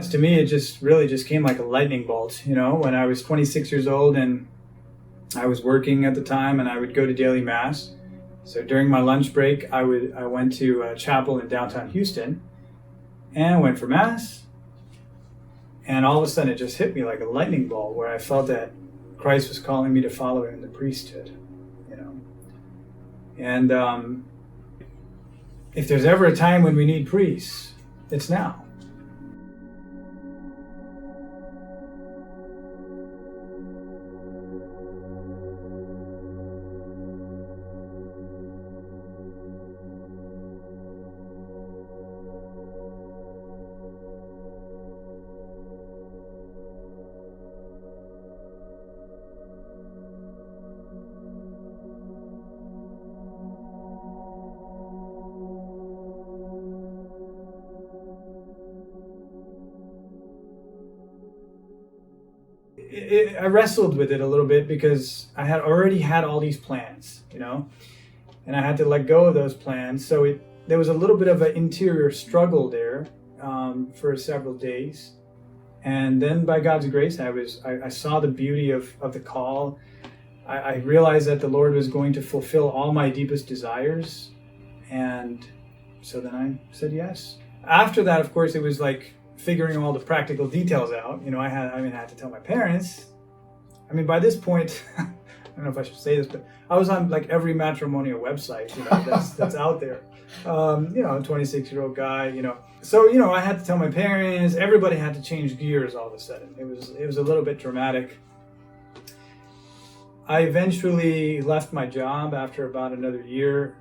To me, it just really just came like a lightning bolt, when I was 26 years old and I was working at the time, and I would go to daily mass. So during my lunch break, I went to a chapel in downtown Houston and I went for mass. And all of a sudden it just hit me like a lightning bolt, where I felt that Christ was calling me to follow him in the priesthood, And if there's ever a time when we need priests, it's now. I wrestled with it a little bit because I had already had all these plans, and I had to let go of those plans. So there was a little bit of an interior struggle there for several days. And then by God's grace, I saw the beauty of the call. I realized that the Lord was going to fulfill all my deepest desires. And so then I said yes. After that, of course, it was like figuring all the practical details out. I had to tell my parents. By this point, I don't know if I should say this, but I was on like every matrimonial website, that's out there. 26-year-old guy, So, I had to tell my parents. Everybody had to change gears all of a sudden. It was a little bit dramatic. I eventually left my job after about another year.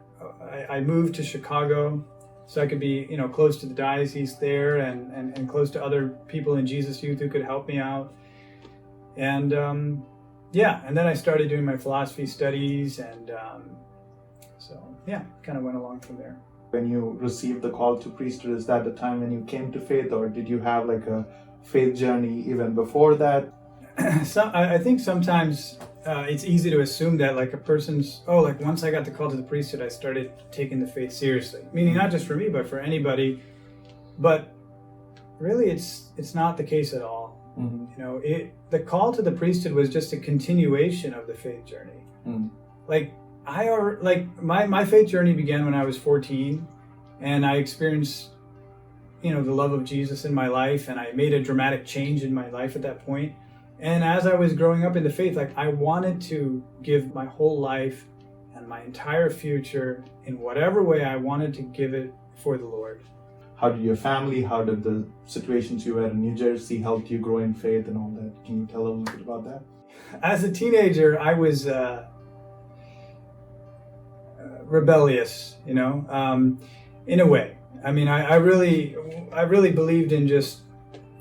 I moved to Chicago so I could be, close to the diocese there and close to other people in Jesus Youth who could help me out. And and then I started doing my philosophy studies, and kind of went along from there. When you received the call to priesthood, is that the time when you came to faith, or did you have like a faith journey even before that? So I think sometimes it's easy to assume that like a person's, once I got the call to the priesthood, I started taking the faith seriously. Meaning not just for me, but for anybody. But really, it's not the case at all. Mm-hmm. The call to the priesthood was just a continuation of the faith journey. Mm. My faith journey began when I was 14, and I experienced, the love of Jesus in my life, and I made a dramatic change in my life at that point. And as I was growing up in the faith, I wanted to give my whole life and my entire future in whatever way I wanted to give it for the Lord. How did your family, how did the situations you were in New Jersey help you grow in faith and all that? Can you tell a little bit about that? As a teenager, I was rebellious, in a way. I really believed in just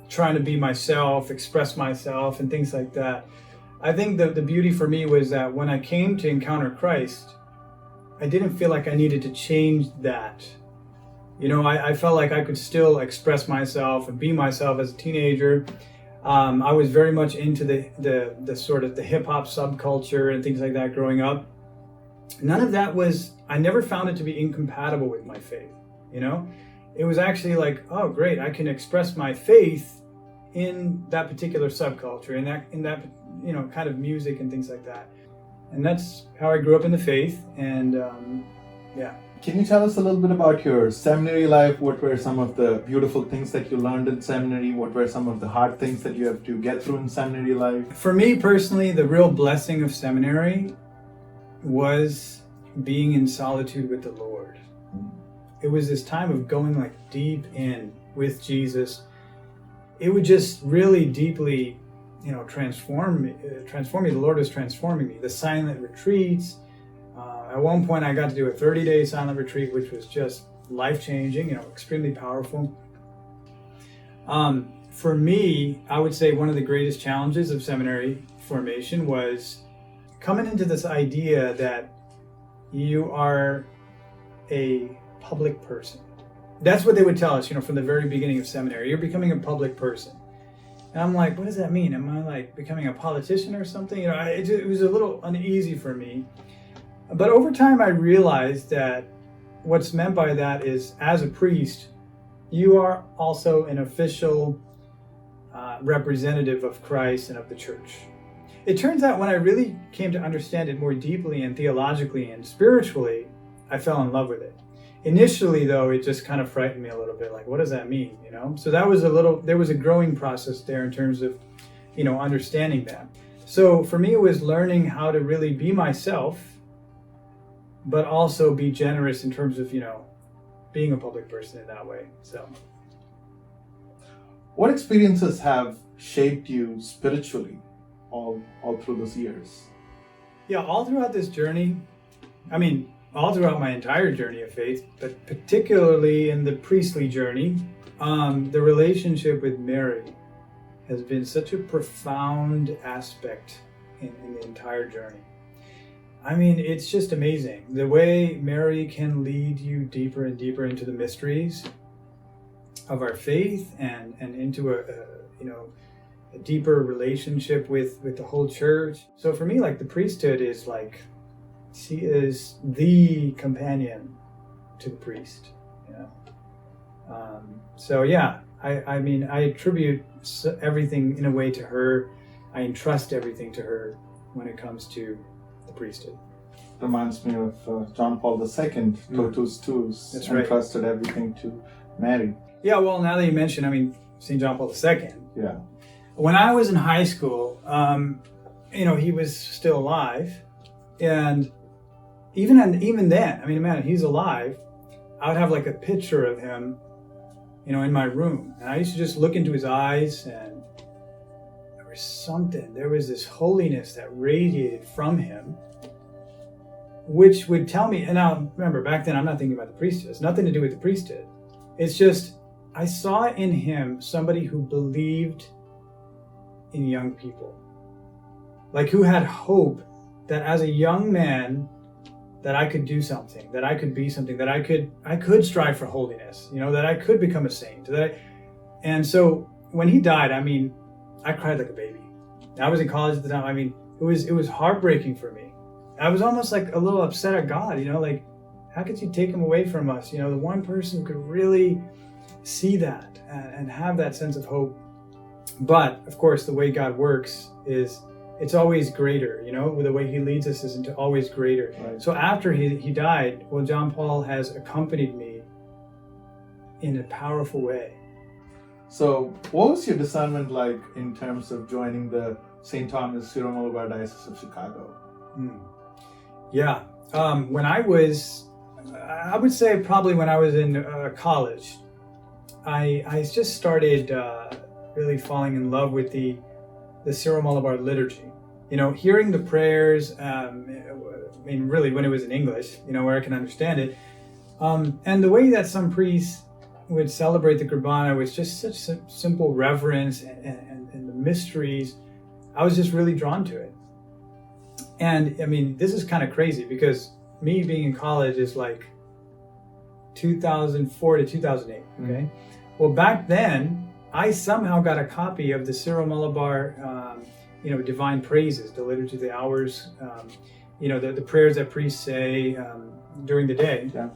trying to be myself, express myself, and things like that. I think the beauty for me was that when I came to encounter Christ, I didn't feel like I needed to change that. I felt like I could still express myself and be myself as a teenager. I was very much into the sort of the hip hop subculture and things like that growing up. None of that I never found it to be incompatible with my faith. It was actually like, oh great, I can express my faith in that particular subculture, in that kind of music and things like that. And that's how I grew up in the faith. And Can you tell us a little bit about your seminary life? What were some of the beautiful things that you learned in seminary? What were some of the hard things that you have to get through in seminary life? For me personally, the real blessing of seminary was being in solitude with the Lord. It was this time of going like deep in with Jesus. It would just really deeply, transform me. The Lord was transforming me. The silent retreats. At one point, I got to do a 30-day silent retreat, which was just life-changing, extremely powerful. For me, I would say one of the greatest challenges of seminary formation was coming into this idea that you are a public person. That's what they would tell us, from the very beginning of seminary. You're becoming a public person. And I'm like, what does that mean? Am I like becoming a politician or something? It was a little uneasy for me. But over time, I realized that what's meant by that is, as a priest, you are also an official representative of Christ and of the church. It turns out when I really came to understand it more deeply and theologically and spiritually, I fell in love with it. Initially, though, it just kind of frightened me a little bit. Like, what does that mean? So there was a growing process there in terms of, understanding that. So for me, it was learning how to really be myself, but also be generous in terms of, being a public person in that way. So, what experiences have shaped you spiritually all through those years? Yeah, all throughout this journey, all throughout my entire journey of faith, but particularly in the priestly journey, the relationship with Mary has been such a profound aspect in the entire journey. It's just amazing. The way Mary can lead you deeper and deeper into the mysteries of our faith and into a deeper relationship with the whole church. So for me, like, the priesthood is like, she is the companion to the priest. I attribute everything in a way to her. I entrust everything to her when it comes to the priesthood. Reminds me of John Paul II, Totus Tuus. That's right. Entrusted everything to Mary. Yeah, well, now that you mention, St. John Paul II. Yeah. When I was in high school, he was still alive, and even then, he's alive. I would have like a picture of him, in my room, and I used to just look into his eyes, and there was this holiness that radiated from him, which would tell me. And now, remember, back then, I'm not thinking about the priesthood. It's nothing to do with the priesthood. It's just I saw in him somebody who believed in young people, like who had hope that as a young man that I could do something, that I could be something, that I could strive for holiness, that I could become a saint. And so when he died, I cried like a baby. I was in college at the time. It was heartbreaking for me. I was almost like a little upset at God, like, how could you take him away from us? The one person who could really see that and have that sense of hope. But of course, the way God works is it's always greater, the way he leads us is into always greater. Right. So after he died, John Paul has accompanied me in a powerful way. So what was your discernment like in terms of joining the St. Thomas Syro Malabar Diocese of Chicago? Yeah, when I would say probably when I was in college, I just started really falling in love with the Syro Malabar liturgy. Hearing the prayers, really when it was in English, where I can understand it. And the way that some priests would celebrate the Kurbana was just such simple reverence and the mysteries. I was just really drawn to it. And this is kind of crazy because me being in college is like 2004 to 2008, okay? Well, back then, I somehow got a copy of the Syro Malabar, divine praises, the liturgy of the hours, the prayers that priests say during the day. Yeah.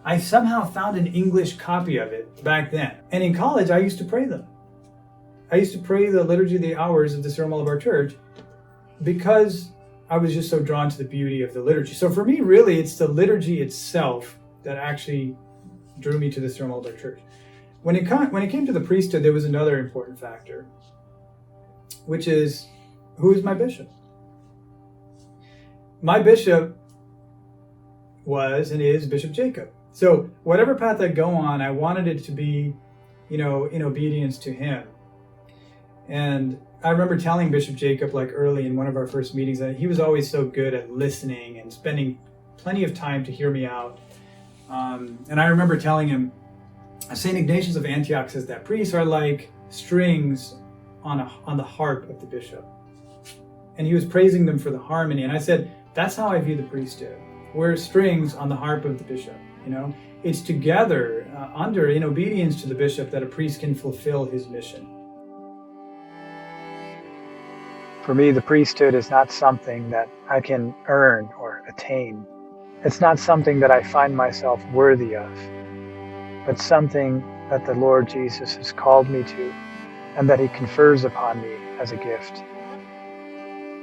I somehow found an English copy of it back then. And in college, I used to pray them. I used to pray the liturgy of the hours of the Syro Malabar Church because I was just so drawn to the beauty of the liturgy. So for me, really, it's the liturgy itself that actually drew me to the Syro Malabar Church. When it came to the priesthood, there was another important factor, which is, who is my bishop? My bishop was and is Bishop Jacob. So whatever path I go on, I wanted it to be, in obedience to him. And I remember telling Bishop Jacob, like early in one of our first meetings, that he was always so good at listening and spending plenty of time to hear me out. And I remember telling him, St. Ignatius of Antioch says that priests are like strings on the harp of the bishop. And he was praising them for the harmony. And I said, that's how I view the priesthood. We're strings on the harp of the bishop. It's together, in obedience to the bishop, that a priest can fulfill his mission. For me, the priesthood is not something that I can earn or attain. It's not something that I find myself worthy of, but something that the Lord Jesus has called me to and that He confers upon me as a gift.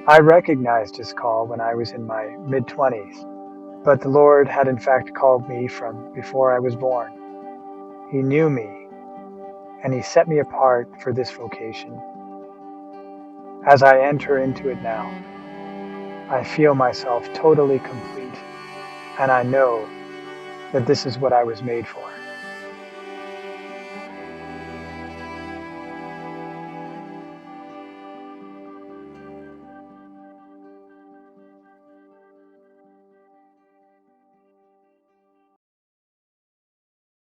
I recognized His call when I was in my mid-20s, but the Lord had in fact called me from before I was born. He knew me, and He set me apart for this vocation. As I enter into it now, I feel myself totally complete, and I know that this is what I was made for.